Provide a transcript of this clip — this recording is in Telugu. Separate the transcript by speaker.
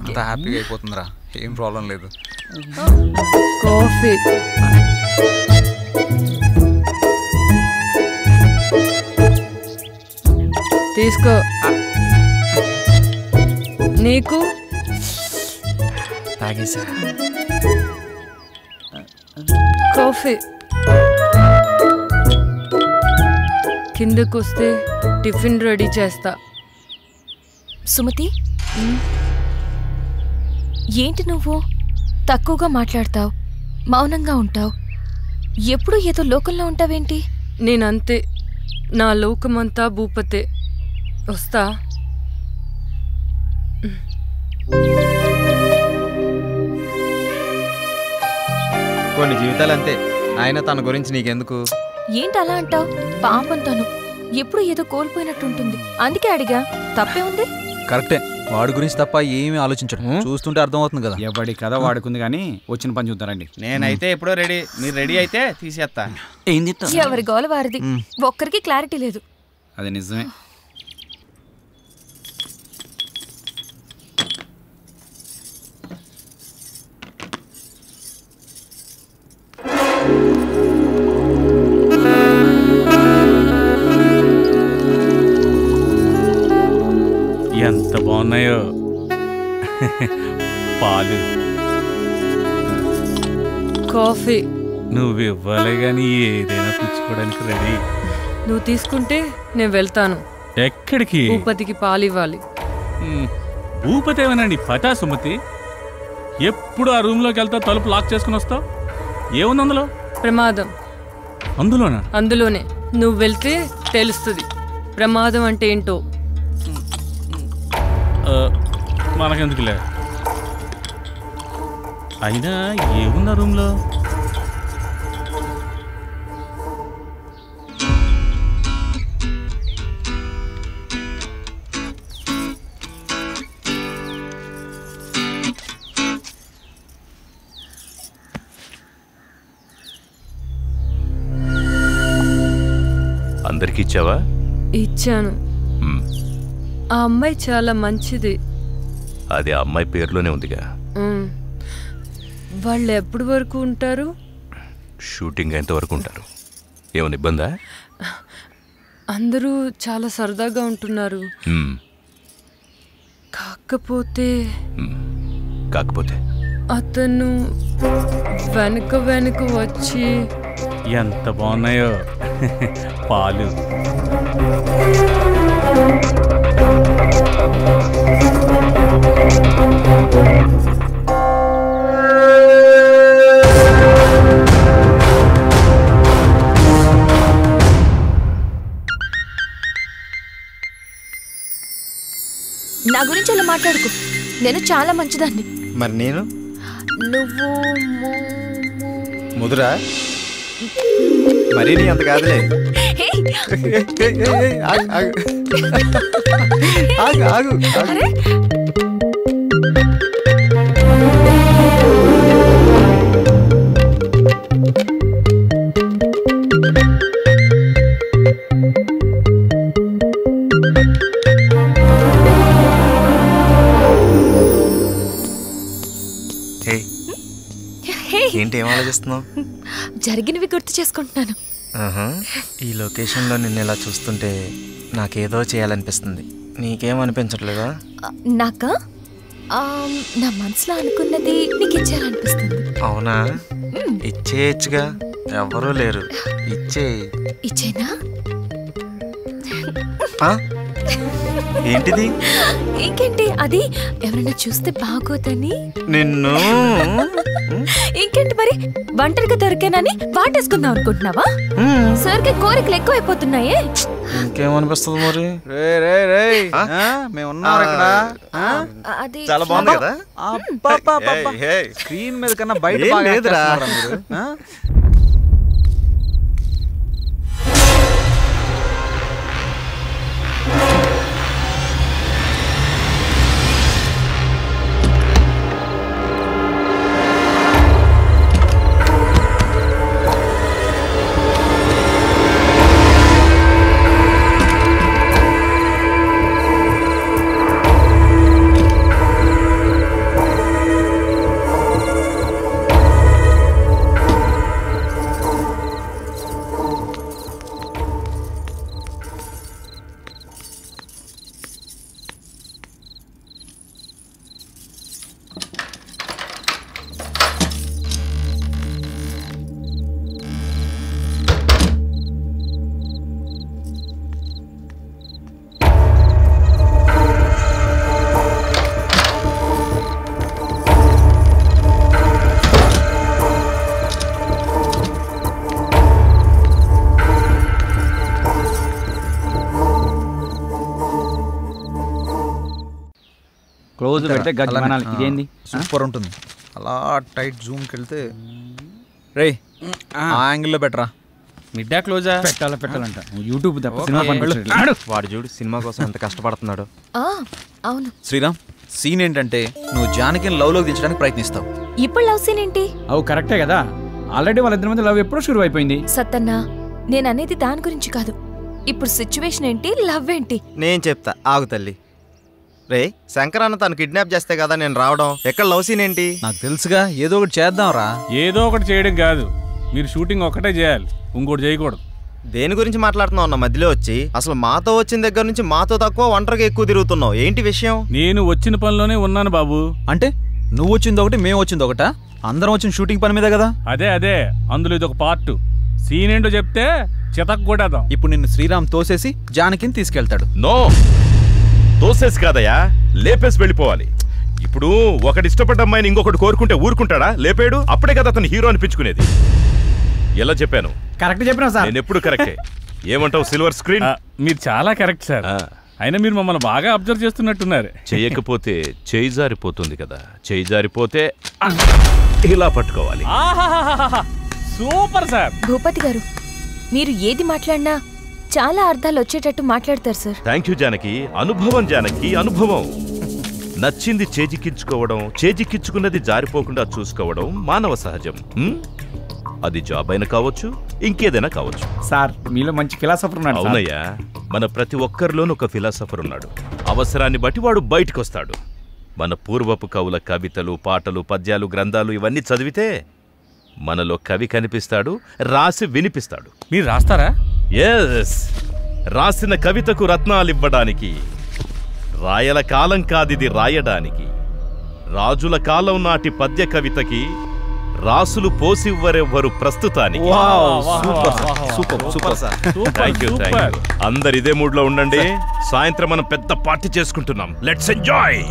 Speaker 1: అంతా హ్యాపీగా అయిపోతుందిరా, ఏం ప్రాబ్లం లేదు.
Speaker 2: కాఫీ తీసుకో. నీకు
Speaker 3: తాగేసా
Speaker 2: కాఫీ. కిందకు వస్తే టిఫిన్ రెడీ చేస్తా.
Speaker 4: సుమతి, ఏంటి నువ్వు తక్కువగా మాట్లాడతావు, మౌనంగా ఉంటావు, ఎప్పుడు ఏదో లోకంలో ఉంటావేంటి?
Speaker 2: నేనంతే, నా లోకమంతా భూపతే. వస్తా.
Speaker 3: కొన్ని జీవితాలు అంతే. ఆయన తన గురించి నీకెందుకు?
Speaker 4: ఏంటి అలా అంటావు? పాపం తను ఎప్పుడు ఏదో కోల్పోయినట్టుంటుంది, అందుకే అడిగా. తప్పే ఉంది?
Speaker 1: కరెక్టే, వాడి గురించి తప్ప ఏమీ ఆలోచించడం చూస్తుంటే అర్థమవుతుంది కదా.
Speaker 5: ఎవడి కథ వాడుకుంది కానీ వచ్చిన పని చూద్దారండి.
Speaker 3: నేనైతే ఎప్పుడో రెడీ, మీరు రెడీ అయితే తీసేస్తా.
Speaker 4: ఎవరి గోల వారిది, ఒక్కరికి క్లారిటీ లేదు.
Speaker 5: అది నిజమే.
Speaker 6: ఎంత బాగున్నాయో పాలు.
Speaker 2: కాఫీ
Speaker 6: నువ్వు ఇవ్వాలి కానీ ఏదైనా పుచ్చుకోవడానికి రెడీ.
Speaker 2: నువ్వు తీసుకుంటే నేను వెళ్తాను.
Speaker 6: ఎక్కడికి?
Speaker 2: భూపతికి పాలు ఇవ్వాలి.
Speaker 6: భూపతి ఏమనండి పటా సుమతి, ఎప్పుడు ఆ రూమ్లోకి వెళ్తా తలుపు లాక్ చేసుకుని వస్తావు. ఏముంది అందులో?
Speaker 2: ప్రమాదం.
Speaker 6: అందులోనా?
Speaker 2: అందులోనే. నువ్వు వెళ్తే తెలుస్తుంది ప్రమాదం అంటే ఏంటో.
Speaker 6: మనకెందుకులే. అయినా ఏముందా రూమ్లో?
Speaker 7: అందరికి ఇచ్చావా?
Speaker 2: ఇచ్చాను. ఆ అమ్మాయి చాలా మంచిది.
Speaker 7: అది ఆ అమ్మాయి పేరులోనే ఉందిగా.
Speaker 2: వాళ్ళు ఎప్పటి వరకు ఉంటారు?
Speaker 7: షూటింగ్ ఎంతవరకు ఉంటారు? ఏమైనా ఇబ్బందా?
Speaker 2: అందరూ చాలా సరదాగా ఉంటున్నారు. కాకపోతే అతను వెనుక వెనుక వచ్చి.
Speaker 6: ఎంత బాగున్నాయో పాలు.
Speaker 4: నా గురించి అలా మాట్లాడుకో, నేను చాలా మంచిదాన్ని.
Speaker 3: మరి నేను?
Speaker 4: నువ్వు
Speaker 3: ముదురా? మరీ నీ అంత కాదులే. ఆగు. ఏంటి ఏం ఆలోచిస్తున్నావు?
Speaker 4: జరిగినవి గుర్తు చేసుకుంటున్నాను.
Speaker 3: ఈ లొకేషన్లో నిన్ను ఇలా చూస్తుంటే నాకేదో చేయాలనిపిస్తుంది. నీకేమనిపించట్లేదా?
Speaker 4: నాకా? నా మనసులో అనుకున్నది నీకు ఇచ్చేయాలనిపిస్తుంది.
Speaker 3: అవునా? ఇచ్చేయచ్చుగా, ఎవరూ లేరు. ఇచ్చేనా? ఏంటిది?
Speaker 4: ఇంకేంటి, అది ఎవరైనా చూస్తే బాగోదని.
Speaker 3: నిన్ను
Speaker 4: ఇంకేంటి మరి, ఒంటరిగా దొరికానని వాటేసుకుందాం అనుకుంటున్నావా? సరికి కోరికలు ఎక్కువ అయిపోతున్నాయే.
Speaker 3: ఇంకేమనిపిస్తుంది మరి?
Speaker 5: అది చాలా బాగుంది కదా.
Speaker 1: స్క్రీన్ మీద కన్నా బయట లేదురా.
Speaker 5: క్లోజ్ పెడితే గజ్జి మనాలి. ఇదేంది
Speaker 1: సూపర్ ఉంటుంది. అలా టైట్ జూమ్కి వెళ్తే రే ఆ యాంగిల్లో బెటరా.
Speaker 6: మిడ్డా క్లోజా
Speaker 5: పెట్టాలంట యూట్యూబ్ తప్ప సినిమా పనిపించట్లేదు.
Speaker 3: వాడు చూడు సినిమా కోసం ఎంత కష్టపడుతున్నాడు.
Speaker 4: అవును.
Speaker 1: శ్రీరామ్, సీన్ ఏంటంటే నువ్వు జానకిని లవ్ లోకి దించడానికి ప్రయత్నిస్తావు.
Speaker 4: ఇప్పుడు లవ్ సీన్ ఏంటి?
Speaker 5: అవు కరెక్టే కదా, ఆల్రెడీ వాళ్ళిద్దరి మధ్య లవ్ ఎప్పుడో షురు అయిపోయింది.
Speaker 4: సత్తన్న, నేను అనేది దాని గురించి కాదు. ఇప్పుడు సిచ్యువేషన్ ఏంటి, లవ్ ఏంటి?
Speaker 3: నేను చెప్తా ఆగు తల్లి. రే శంకర్ అన్న తను కిడ్నాప్ చేస్తే కదా నేను రావడం. ఎక్కడ లవ్ సీన్ ఏంటి?
Speaker 1: నాకు తెలుసుగా, ఏదో ఒకటి చేద్దాం రా.
Speaker 6: ఏదో ఒకటి చేయడం కాదు, మీరు షూటింగ్ ఒక్కటే చేయాలి, ఇంకోటి చేయకూడదు.
Speaker 3: దేని గురించి మాట్లాడుతున్నావు అన్న మధ్యలో వచ్చి? అసలు మాతో వచ్చిన దగ్గర నుంచి మాతో తక్కువ ఒంటరిగా ఎక్కువ తిరుగుతున్నావు. ఏంటి విషయం?
Speaker 6: నేను వచ్చిన పనిలోనే ఉన్నాను బాబు.
Speaker 1: అంటే నువ్వు వచ్చింది ఒకటి, మేము వచ్చింది ఒకటా? అందరం వచ్చిన షూటింగ్ పని మీద కదా.
Speaker 6: అదే అందులో ఇది ఒక పార్ట్. సీన్ ఏంటో చెప్తే చితక్ కొట్టేద్దాం.
Speaker 1: ఇప్పుడు నిన్ను శ్రీరామ్ తోసేసి జానకిని తీసుకెళ్తాడు.
Speaker 7: నో, తోసేసి కాదయ్యా, లేపేసి వెళ్ళిపోవాలి. ఇప్పుడు ఒకటి ఇష్టపడ్డ అమ్మాయిని ఇంకొకటి కోరుకుంటే ఊరుకుంటాడా? లేపాడు, అప్పుడే కదా అతను హీరో అనిపించుకునేది. ఎలా చెప్పాను?
Speaker 5: కరెక్ట్ చెప్పినా సార్.
Speaker 7: నేను ఎప్పుడు కరెక్టే. ఏమంటావు సిల్వర్ స్క్రీన్?
Speaker 6: మీరు చాలా కరెక్ట్ సార్. అయినా మీరు మమ్మల్ని బాగా అబ్జర్వ్ చేస్తున్నట్టున్నారు.
Speaker 7: చెయ్యకపోతే చేయి జారిపోతుంది కదా. చేయి జారిపోతే ఇలా పట్టుకోవాలి.
Speaker 6: Super sir.
Speaker 4: భూపతి గారు, మీరు ఏది మాట్లాడినా చాలా అర్థాలు వచ్చేటట్టు మాట్లాడతారు సార్.
Speaker 7: Thank you Janaki. అనుభవం జానకి, అనుభవం. నచ్చింది చేజిక్కించుకోవడం, చేజిక్కించుకున్నది జారిపోకుండా చూసుకోవడం మానవ సహజం. అది జాబ్ అయినా కావచ్చు, ఇంకేదైనా కావచ్చు.
Speaker 5: సార్ మీలో మంచి ఫిలాసఫర్ ఉన్నాడు.
Speaker 7: అవునయ్యా, మన ప్రతి ఒక్కరిలోనూ ఒక ఫిలాసఫర్ ఉన్నాడు. అవసరాన్ని బట్టి వాడు బయటకు వస్తాడు. మన పూర్వపు కవుల కవితలు, పాటలు, పద్యాలు, గ్రంథాలు ఇవన్నీ చదివితే మనలో కవి కనిపిస్తాడు, రాసి వినిపిస్తాడు.
Speaker 6: మీరు రాస్తారా?
Speaker 7: ఎస్, రాసిన కవితకు రత్నాలివ్వడానికి. రాయల కాలం కాదిది రాయడానికి. రాజుల కాలం నాటి పద్య కవితకి రాసులు పోసివ్వరెవ్వరు ప్రస్తుతానికి. Thank you. అందరు ఇదే మూడ్ లో ఉండండి. సాయంత్రం మనం పెద్ద పార్టీ చేసుకుంటున్నాం. Let's enjoy.